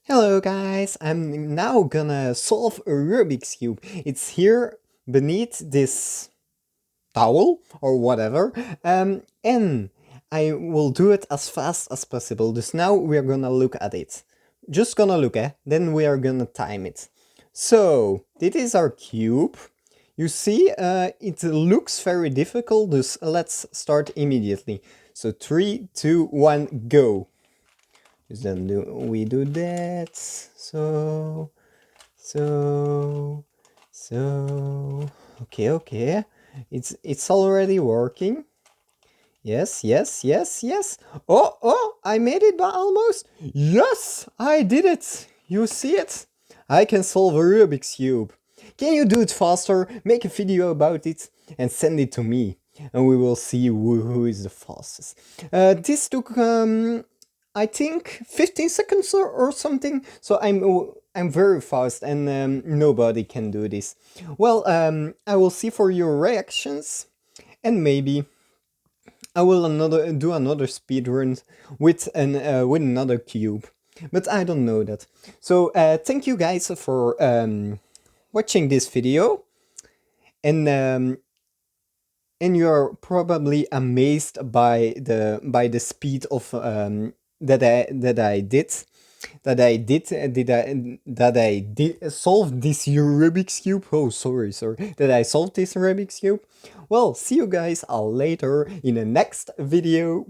Hello guys, I'm now gonna solve a Rubik's Cube. It's here beneath this towel or whatever, and I will do it as fast as possible. Just now we're gonna look at it. Just gonna look at, then we are gonna time it. So, this is our cube. You see, it looks very difficult, so let's start immediately. So 3, 2, 1, go. Then we do that. So, so. Okay. It's already working. Yes. Oh! I made it by almost. Yes, I did it. You see it? I can solve a Rubik's cube. Can you do it faster? Make a video about it and send it to me, and we will see who is the fastest. This took I think 15 seconds or something. So I'm very fast, and nobody can do this. Well, I will see for your reactions, and maybe I will do another speed run with another cube. But I don't know that. So thank you guys for watching this video, and you're probably amazed by the speed of that I did solve this Rubik's cube. Oh, sorry, that I solved this Rubik's cube. Well, see you guys all later in the next video.